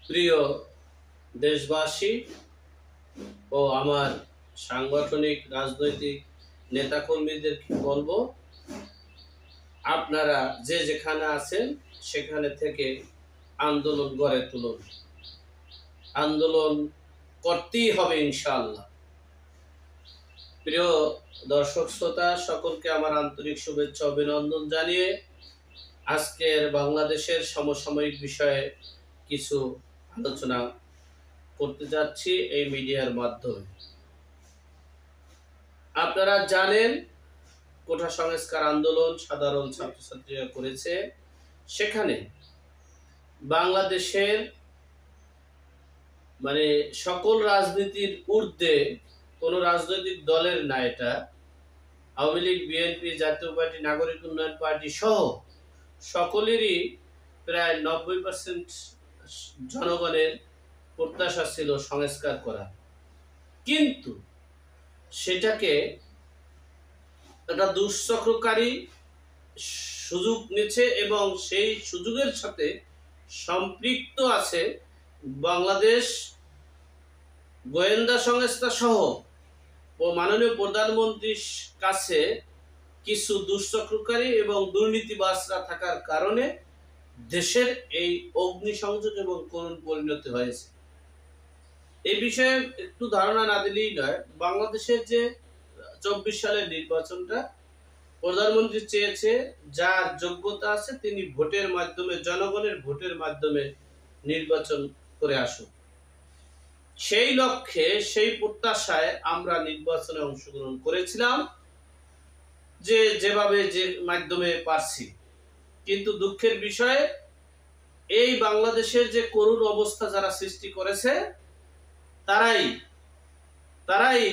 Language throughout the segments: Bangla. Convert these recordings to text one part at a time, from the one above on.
প্রিয় দেশবাসী ও আমার সাংগঠনিক রাজনৈতিক নেতাকর্মীদেরকে বলবো, আপনারা যে যেখানে আছেন সেখানে থেকে আন্দোলন গড়ে তুলুন। আন্দোলন করতেই হবে ইনশাআল্লাহ। প্রিয় দর্শক শ্রোতা সকলকে আমার আন্তরিক শুভেচ্ছা অভিনন্দন জানিয়ে আজকের বাংলাদেশের সমসাময়িক বিষয়ে কিছু আলোচনা করতে যাচ্ছি এই মিডিয়ার মাধ্যমে। আপনারা জানেন কোটা সংস্কার আন্দোলন সাধারণ ছাত্রছাত্রীরা করেছে। সেখানে বাংলাদেশের সকল রাজনীতির ঊর্ধ্বে কোনো রাজনৈতিক দলের না, এটা আওয়ামী লীগ, বিএনপি, জাতীয় পার্টি, নাগরিক উন্নয়ন পার্টি সহ সকলেরই প্রায় 90% জনগণের প্রত্যাশা ছিল সংস্কার করা। কিন্তু সেটাকে একটা দুষ্চক্রকারী সুযোগ নিচ্ছে এবং সেই সুযোগের সাথে সম্পৃক্ত আছে বাংলাদেশ গোয়েন্দা সংস্থা সহ ও মাননীয় প্রধানমন্ত্রীর কাছে কিছু দুষ্চক্রকারী এবং দুর্নীতিবাজরা থাকার কারণে দেশের এই অগ্নিসংযোগ এবং করুণ পরিণতি হয়েছে। এই বিষয়ে একটু ধারণা না দিলেই নয়। বাংলাদেশের যে 24 সালের নির্বাচনটা প্রধানমন্ত্রী চেয়েছে, যার যোগ্যতা আছে তিনি ভোটের মাধ্যমে, জনগণের ভোটের মাধ্যমে নির্বাচন করে আসুন। সেই লক্ষ্যে, সেই প্রত্যাশায় আমরা নির্বাচনে অংশগ্রহণ করেছিলাম যেভাবে যে মাধ্যমে পারছি। কিন্তু দুঃখের বিষয়ে এই বাংলাদেশের যে করুণ অবস্থা যারা সৃষ্টি করেছে তারাই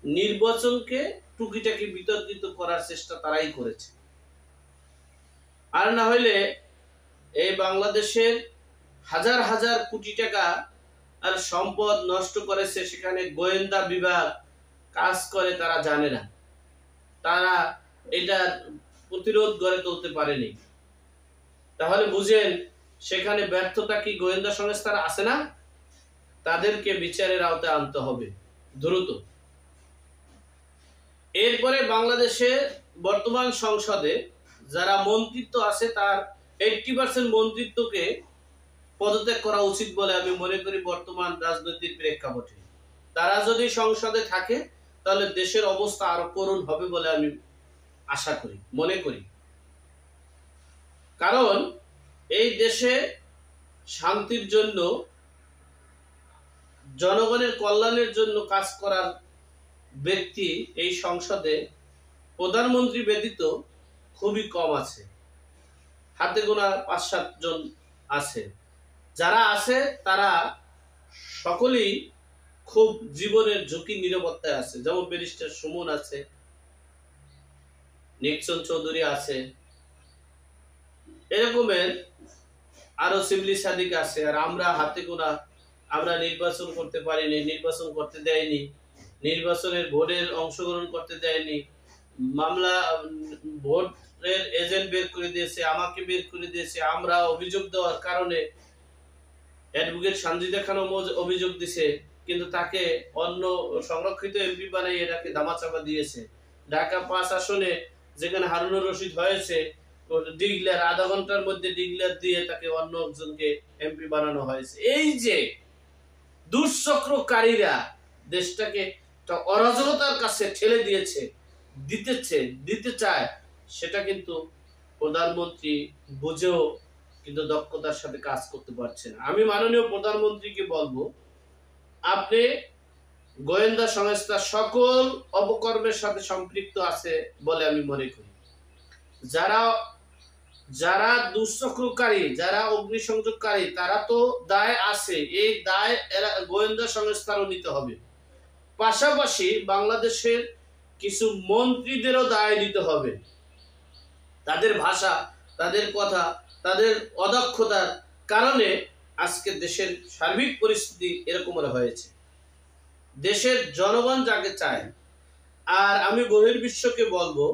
নির্বাচনকে টুকিটাকি বিতর্কিত করার চেষ্টা তারাই করেছে। আর না হইলে এই বাংলাদেশের হাজার হাজার কোটি টাকা আর সম্পদ নষ্ট করেছে, সেখানে গোয়েন্দা বিভাগ কাজ করে তারা জানে না, তারা এটা প্রতিরোধ গড়ে তুলতে পারেনি। তাহলে বুঝেন সেখানে ব্যর্থতা কি গোয়েন্দা সংস্থার আছে না? তাদেরকে বিচারের আওতায় আনতে হবে দ্রুত। এরপরে বাংলাদেশে বর্তমান সংসদে যারা মন্ত্রিত্ব আছে তার 80% মন্ত্রিত্বকে পদত্যাগ করা উচিত বলে আমি মনে করি। বর্তমান রাজনৈতিক প্রেক্ষাপটে তারা যদি সংসদে থাকে তাহলে দেশের অবস্থা আরো করুণ হবে বলে আমি আশা করি, মনে করি। কারণ এই দেশে শান্তির জন্য, জনগণের কল্যাণের জন্য কাজ করার ব্যক্তি এই সংসদে প্রধানমন্ত্রী ব্যতীত খুবই কম আছে, হাতে গোনা 5-7 জন আছে। যারা আছে তারা সকলেই খুব জীবনের ঝুঁকি নিরাপত্তায় আছে। যেমন ব্যারিস্টার সুমন আছে, নিক্সন চৌধুরী আছে, এরকমের আরো সিভিলি সাদিক আছে। আর আমরা হাতে গোনা, আমরা নির্বাচন করতে পারিনি, নির্বাচন করতে দেয়নি, নির্বাচনের ভোটের অংশগ্রহণ করতে দেয়নি, মামলা ভোটের এজেন্ট বের করে দিয়েছে, আমাকে বের করে দিয়েছে। আমরা অভিযোগ দেওয়ার কারণে অ্যাডভোকেট সানজিদা খান অভিযোগ দিছে, কিন্তু তাকে অন্য সংরক্ষিত এমপি বানিয়ে এটাকে দামাচাপা দিয়েছে। ঢাকা 5 আসনে যেখানে হারুনুর রশিদ হয়েছে, ডিগলার আধা ঘন্টার মধ্যে ডিগলার দিয়ে তাকে অন্য একজনকে এমপি বানানো হয়েছে। এই যে দুঃচক্রকারীরা দেশটাকে অরাজকতার কাছে ঠেলে দিতে চায়, সেটা কিন্তু প্রধানমন্ত্রী বুঝেও কিন্তু দক্ষতার সাথে কাজ করতে পারছে না। আমি মাননীয় প্রধানমন্ত্রীকে বলবো, আপনি গোয়েন্দা সংস্থা সকল অপকর্মের সাথে সম্পৃক্ত আছে বলে আমি মনে করি। যারা দুঃচক্রকারী, যারা অগ্নিসংযোগকারী, তারা তো দায় আছে। এই দায় গোয়েন্দা সংস্থারও নিতে হবে। পাশাপাশি বাংলাদেশের কিছু মন্ত্রীদেরও দায় নিতে হবে। তাদের ভাষা, তাদের কথা, তাদের অদক্ষতার কারণে আজকে দেশের সার্বিক পরিস্থিতি এরকম হয়েছে। দেশের জনগণ যাকে চায়। আর আমি বহির্বিশ্বকে বলবো,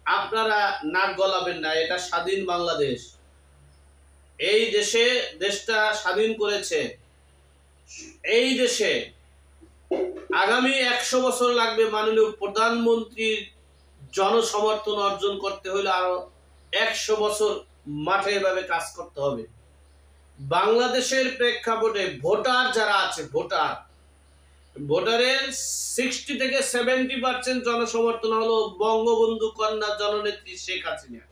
আপনারা নাক গলাবেন না, এটা স্বাধীন বাংলাদেশ। এই দেশে দেশটা স্বাধীন করেছে। এই দেশে আগামী 100 বছর লাগবে মাননীয় প্রধানমন্ত্রীর জনসমর্থন অর্জন করতে হলে আরো 100 বছর মাঠে এভাবে কাজ করতে হবে। বাংলাদেশের প্রেক্ষাপটে ভোটার যারা আছে, ভোটারের 60 থেকে 70% জনসমর্থন হলো বঙ্গবন্ধু কন্যা জননেত্রী শেখ হাসিনা।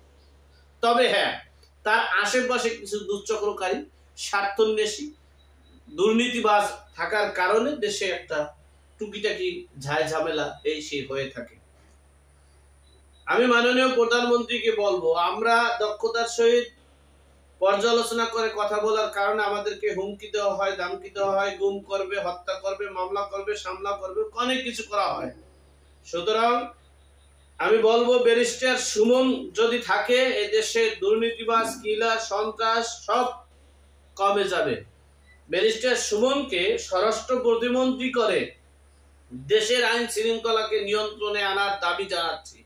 তবে হ্যাঁ, তার আশেপাশে কিছু দুশ্চক্রকারী, স্বার্থান্বেষী, দুর্নীতিবাজ থাকার কারণে দেশে একটা টুকিটাকি ঝামেলা এই সেই হয়ে থাকে। আমি মাননীয় প্রধানমন্ত্রীকে বলবো, আমরা দক্ষতার সহিত পর্যালোচনা করে কথা বলার কারণে আমাদেরকে হুমকি দেওয়া হয়, ধমকি দেওয়া হয়, গুম করবে, হত্যা করবে, মামলা করবে, সামলা করবে, অনেক কিছু করা হয়। সুতরাং আমি বলবো, ব্যারিস্টার সুমন যদি থাকে এই দেশে দুর্নীতিবাজ, কিলার, সন্ত্রাস সব কমে যাবে। ব্যারিস্টার সুমনকে স্বরাষ্ট্র প্রতিমন্ত্রী করে দেশের আইন শৃঙ্খলাকে নিয়ন্ত্রণে আনার দাবি জানাচ্ছি।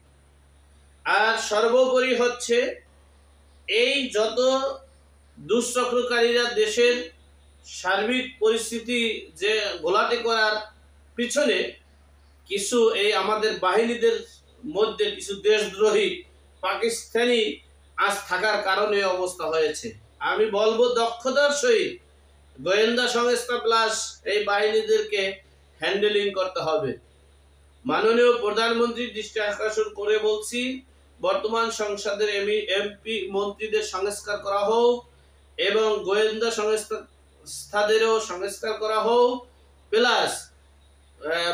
আর সর্বোপরি হচ্ছে, এই যত দুষ্চক্রকারীরা দেশের সার্বিক পরিস্থিতি যে ঘোলাটে করার পিছনে কিছু এই আমাদের বাহিনীদের মধ্যে কিছু দেশদ্রোহী পাকিস্তানি আজ থাকার কারণে অবস্থা হয়েছে। আমি বলবো, দক্ষতার সহিত গোয়েন্দা সংস্থা প্লাস এই বাহিনীদেরকে হ্যান্ডেলিং করতে হবে। মাননীয় প্রধানমন্ত্রীর দৃষ্টি আকর্ষণ করে বলছি, বর্তমান সংসদের এমপি মন্ত্রীদের সংস্কার করা হোক এবং গোয়েন্দা সংস্থাদেরও সংস্কার করা হোক, প্লাস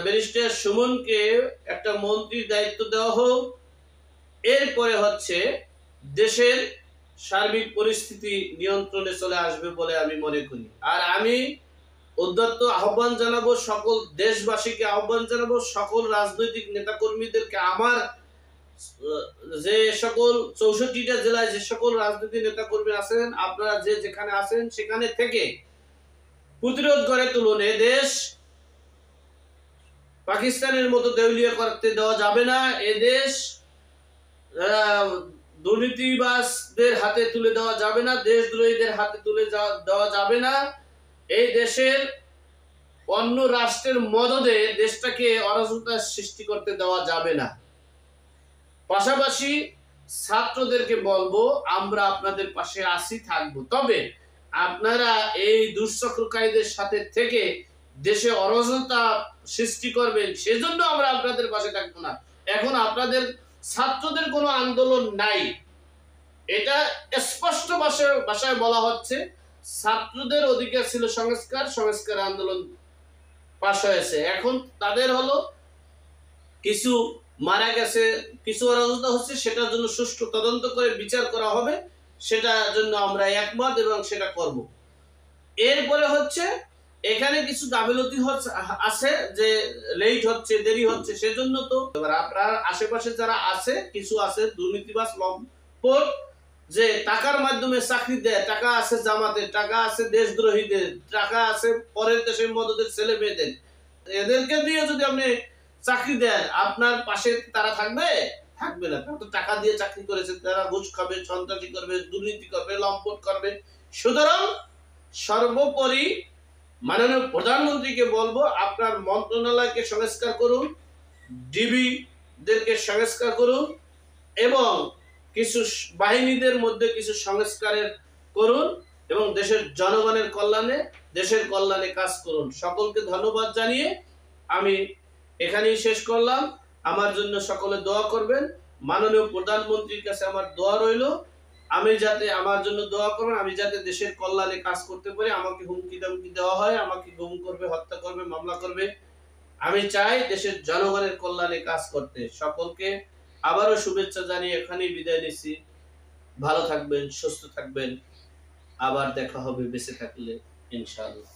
ব্যারিস্টার সুমনকে একটা মন্ত্রীর দায়িত্ব দেওয়া হোক। এরপরে হচ্ছে দেশের সার্বিক পরিস্থিতি নিয়ন্ত্রণে চলে আসবে বলে আমি মনে করি। আর আমি উদ্যত আহ্বান জানাবো, সকল দেশবাসীকে আহ্বান জানাবো, সকল রাজনৈতিক নেতাকর্মীদেরকে, আমার যে সকল 64টা জেলায় যে সকল রাজনৈতিক নেতাকর্মী আছেন, আপনারা যে যেখানে আছেন সেখানে থেকে প্রতিরোধ করে তুলুন। এ দেশ পাকিস্তানের মতো দেউলিয়া করতে দেওয়া যাবে না। এ দেশ দুর্নীতিবাজদের হাতে তুলে দেওয়া যাবে না, দেশদ্রোহীদের হাতে তুলে দেওয়া যাবে না। এই দেশের অন্য রাষ্ট্রের মদদে দেশটাকে অরাজকতার সৃষ্টি করতে দেওয়া যাবে না। পাশাপাশি ছাত্রদেরকে বলবো, আমরা আপনাদের পাশে আছি, থাকবো। তবে আপনারা এই দুষ্চক্রকারীদের সাথে থেকে দেশে অরাজকতা সৃষ্টি করবেন, সেজন্য আমরা আপনাদের পাশে থাকবো না। এখন আপনাদের ছাত্রদের কোনো আন্দোলন নাই, এটা স্পষ্ট ভাষায় বলা হচ্ছে। ছাত্রদের অধিকার ছিল সংস্কার আন্দোলন পাশ হয়েছে। এখন তাদের হলো কিছু মারা গেছে, কিছু অরাজকতা হচ্ছে, সেটার জন্য সুষ্ঠু তদন্ত করে বিচার করা হবে, সেটার জন্য আমরা একমত এবং সেটা করব। এরপরে হচ্ছে, এখানে কিছু গাফিলতি আছে, যে লেট হচ্ছে, দেরি হচ্ছে, সেজন্য তো আপনার আশেপাশে যারা আছে, কিছু আছে দুর্নীতিবাজ লম্পট, যে টাকার মাধ্যমে চাকরি দেয়, টাকা আছে জামাতের, টাকা আছে দেশদ্রোহীদের, টাকা আছে পরের দেশের মদদের ছেলে মেয়েদের, এদেরকে দিয়ে যদি আপনি চাকরি দেন, আপনার পাশে তারা থাকবে? থাকবে না। তারা তো টাকা দিয়ে চাকরি করেছে, তারা ঘুষ খাবে, সন্ত্রাসী করবে, দুর্নীতি করবে, লম্পট করবে। সুতরাং সর্বোপরি মাননীয় প্রধানমন্ত্রীকে বলবো, আপনার মন্ত্রণালয়কে সংস্কার করুন, ডিবিদেরকে সংস্কার করুন এবং কিছু বাহিনীদের মধ্যে কিছু সংস্কারের করুন এবং দেশের জনগণের কল্যাণে, দেশের কল্যাণে কাজ করুন। সকলকে ধন্যবাদ জানিয়ে আমি এখানেই শেষ করলাম। আমার জন্য সকলে দোয়া করবেন। মাননীয় প্রধানমন্ত্রীর কাছে আমার দোয়া রইল, আমি যাতে আমার জন্য দোয়া করবেন, আমি যাতে দেশের কল্যাণে কাজ করতে পারি। আমাকে হুমকি ধমকি দেওয়া হয়, আমাকে গুম করবে, হত্যা করবে, মামলা করবে। আমি চাই দেশের জনগণের কল্যাণে কাজ করতে। সকলকে আবারও শুভেচ্ছা জানিয়ে এখানেই বিদায় নিচ্ছি। ভালো থাকবেন, সুস্থ থাকবেন, আবার দেখা হবে বেঁচে থাকলে ইনশাআল্লাহ।